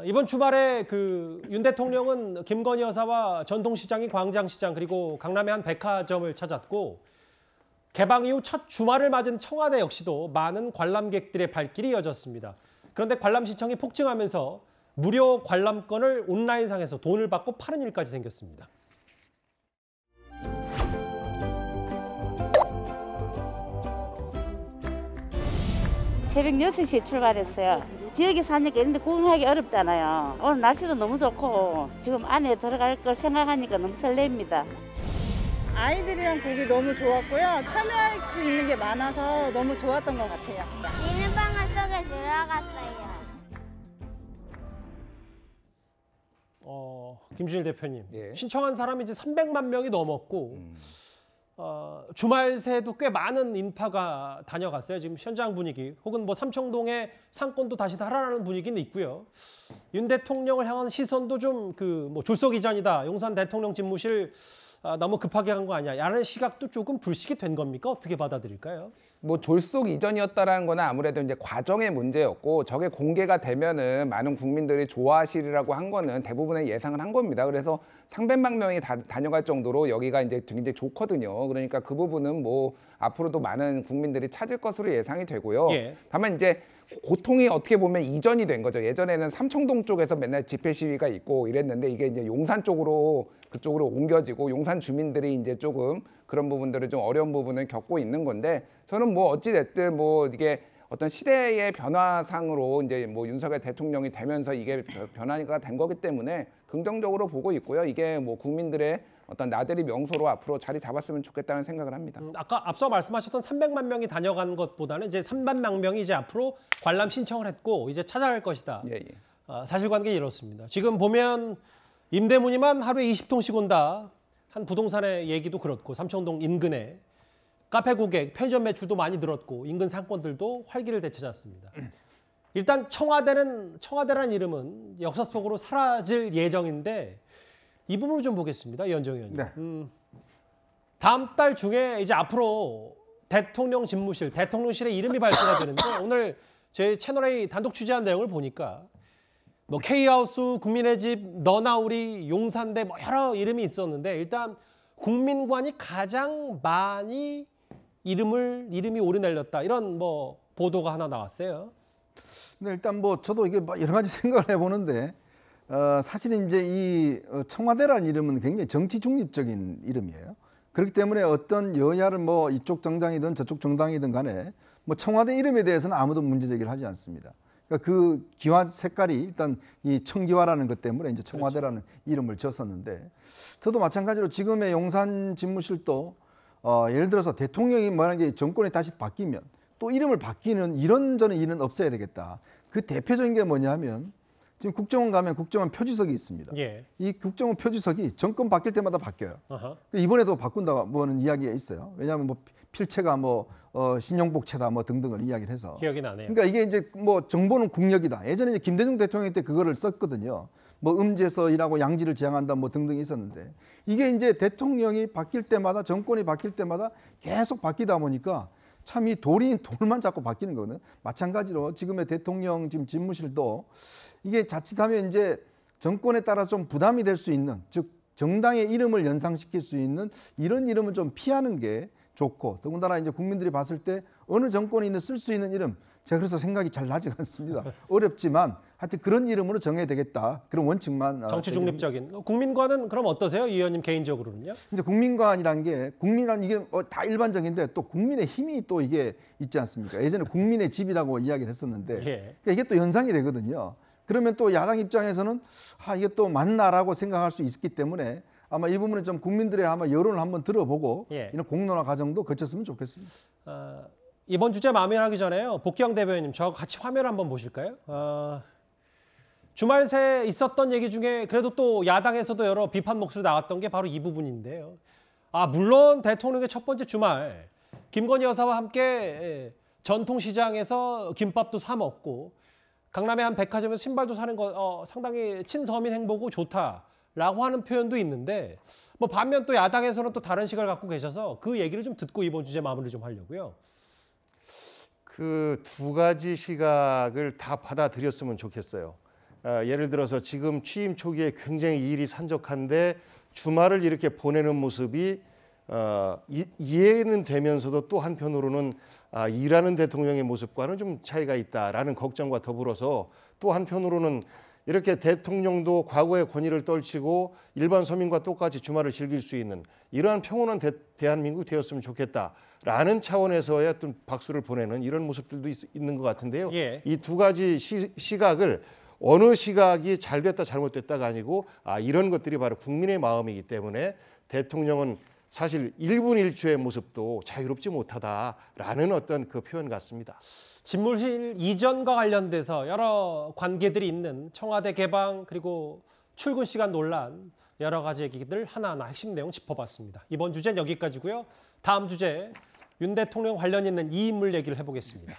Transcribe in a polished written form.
이번 주말에 윤 대통령은 김건희 여사와 전통시장인 광장시장 그리고 강남의 한 백화점을 찾았고 개방 이후 첫 주말을 맞은 청와대 역시도 많은 관람객들의 발길이 이어졌습니다. 그런데 관람 신청이 폭증하면서 무료 관람권을 온라인상에서 돈을 받고 파는 일까지 생겼습니다. 새벽 6시에 출발했어요. 지역에 사니까 이런 데 구경하기 어렵잖아요. 오늘 날씨도 너무 좋고 지금 안에 들어갈 걸 생각하니까 너무 설렙니다. 아이들이랑 보기 너무 좋았고요. 참여할 수 있는 게 많아서 너무 좋았던 것 같아요. 비눗방울 속에 들어갔어요. 김준일 대표님, 예. 신청한 사람이 이제 300만 명이 넘었고 주말 새에도 꽤 많은 인파가 다녀갔어요. 지금 현장 분위기 혹은 뭐 삼청동의 상권도 다시 달아나는 분위기는 있고요. 윤 대통령을 향한 시선도 좀 졸속 이전이다. 용산 대통령 집무실 너무 급하게 간 거 아니야. 라는 시각도 조금 불식이 된 겁니까? 어떻게 받아들일까요? 뭐 졸속 이전이었다라는 거는 아무래도 이제 과정의 문제였고 저게 공개가 되면은 많은 국민들이 좋아하시리라고 한 거는 대부분의 예상을 한 겁니다. 그래서 300만 명이 다녀갈 정도로 여기가 이제 굉장히 좋거든요. 그러니까 그 부분은 뭐 앞으로도 많은 국민들이 찾을 것으로 예상이 되고요. 예. 다만 이제 고통이 어떻게 보면 이전이 된 거죠. 예전에는 삼청동 쪽에서 맨날 집회 시위가 있고 이랬는데 이게 이제 용산 쪽으로 그쪽으로 옮겨지고 용산 주민들이 이제 조금 그런 부분들을 좀 어려운 부분을 겪고 있는 건데 저는 뭐 어찌 됐든 뭐 이게 어떤 시대의 변화상으로 이제 뭐 윤석열 대통령이 되면서 이게 변화가 된 거기 때문에 긍정적으로 보고 있고요. 이게 뭐 국민들의 어떤 나들이 명소로 앞으로 자리 잡았으면 좋겠다는 생각을 합니다. 아까 앞서 말씀하셨던 300만 명이 다녀간 것보다는 이제 300만 명이 이제 앞으로 관람 신청을 했고 이제 찾아갈 것이다. 예. 사실관계는 이렇습니다. 지금 보면 임대문이만 하루에 20통씩 온다. 한 부동산의 얘기도 그렇고 삼청동 인근에 카페 고객, 편의점 매출도 많이 늘었고 인근 상권들도 활기를 되찾았습니다. 일단 청와대라는 이름은 역사 속으로 사라질 예정인데 이 부분을 좀 보겠습니다. 이현정 의원님. 네. 다음 달 중에 이제 앞으로 대통령실의 이름이 발표가 되는데 오늘 저희 채널A 단독 취재한 내용을 보니까 뭐 K하우스, 국민의 집, 너나 우리, 용산대 뭐 여러 이름이 있었는데 일단 국민관이 가장 많이 이름이 오르내렸다 이런 뭐 보도가 하나 나왔어요. 네, 일단 뭐 저도 이게 여러 가지 생각을 해보는데 사실은 이제 이 청와대라는 이름은 굉장히 정치 중립적인 이름이에요. 그렇기 때문에 어떤 여야를 뭐 이쪽 정당이든 저쪽 정당이든 간에 뭐 청와대 이름에 대해서는 아무도 문제 제기를 하지 않습니다. 그러니까 그 기와 색깔이 일단 이 청기화라는 것 때문에 이제 청와대라는 이름을 졌었는데 저도 마찬가지로 지금의 용산 집무실도 예를 들어서 대통령이 만약에 정권이 다시 바뀌면 또 이름을 바뀌는 이런저런 일은 없어야 되겠다. 그 대표적인 게 뭐냐면 지금 국정원 가면 국정원 표지석이 있습니다. 예. 이 국정원 표지석이 정권 바뀔 때마다 바뀌어요. 어허. 이번에도 바꾼다고 하는 이야기가 있어요. 왜냐하면 뭐 필체가 신용복체다 등등을 이야기를 해서 기억이 나네요. 그러니까 이게 이제 뭐 정보는 국력이다. 예전에 이제 김대중 대통령 때 그거를 썼거든요. 뭐 음제서이라고 양지를 지향한다 등등 있었는데 이게 이제 대통령이 바뀔 때마다 정권이 바뀔 때마다 계속 바뀌다 보니까 참 이 돌만 자꾸 바뀌는 거거든요. 마찬가지로 지금의 대통령 지금 집무실도 이게 자칫하면 이제 정권에 따라 좀 부담이 될 수 있는 즉 정당의 이름을 연상시킬 수 있는 이런 이름은 좀 피하는 게 좋고 더군다나 이제 국민들이 봤을 때 어느 정권에 있는 쓸 수 있는 이름 제가 그래서 생각이 잘 나지가 않습니다. 어렵지만 하여튼 그런 이름으로 정해야 되겠다. 그런 원칙만 정치 중립적인 국민관은 그럼 어떠세요? 이 의원님 개인적으로는요? 이제 국민관이란 게 국민관 이게 다 일반적인데 또 국민의 힘이 또 이게 있지 않습니까? 예전에 국민의 집이라고 이야기를 했었는데 예. 그러니까 이게 또 연상이 되거든요. 그러면 또 야당 입장에서는 이게 또 맞나라고 생각할 수 있기 때문에 아마 이 부분은 좀 국민들의 아마 여론을 한번 들어보고 예. 이런 공론화 과정도 거쳤으면 좋겠습니다. 이번 주제 마무리하기 전에요. 복귀영 대변인님 저하고 같이 화면 한번 보실까요? 주말 새 있었던 얘기 중에 그래도 또 야당에서도 여러 비판 목소리 나왔던 게 바로 이 부분인데요. 물론 대통령의 첫 번째 주말 김건희 여사와 함께 전통시장에서 김밥도 사 먹고 강남의 한 백화점에서 신발도 사는 거 상당히 친서민 행보고 좋다라고 하는 표현도 있는데 뭐 반면 또 야당에서는 또 다른 시각을 갖고 계셔서 그 얘기를 좀 듣고 이번 주제 마무리 좀 하려고요. 그 두 가지 시각을 다 받아들였으면 좋겠어요. 예를 들어서 지금 취임 초기에 굉장히 일이 산적한데 주말을 이렇게 보내는 모습이 이해는 되면서도 또 한편으로는 일하는 대통령의 모습과는 좀 차이가 있다라는 걱정과 더불어서 또 한편으로는 이렇게 대통령도 과거의 권위를 떨치고 일반 서민과 똑같이 주말을 즐길 수 있는 이러한 평온한 대한민국이 되었으면 좋겠다라는 차원에서의 어떤 박수를 보내는 이런 모습들도 있는 것 같은데요. 예. 이 두 가지 시각을 어느 시각이 잘 됐다 잘못됐다가 아니고 이런 것들이 바로 국민의 마음이기 때문에 대통령은 사실 1분 1초의 모습도 자유롭지 못하다라는 어떤 그 표현 같습니다. 집무실 이전과 관련돼서 여러 관계들이 있는 청와대 개방 그리고 출근 시간 논란 여러 가지 얘기들 하나하나 핵심 내용 짚어봤습니다. 이번 주제는 여기까지고요. 다음 주제 윤 대통령 관련 있는 이 인물 얘기를 해보겠습니다.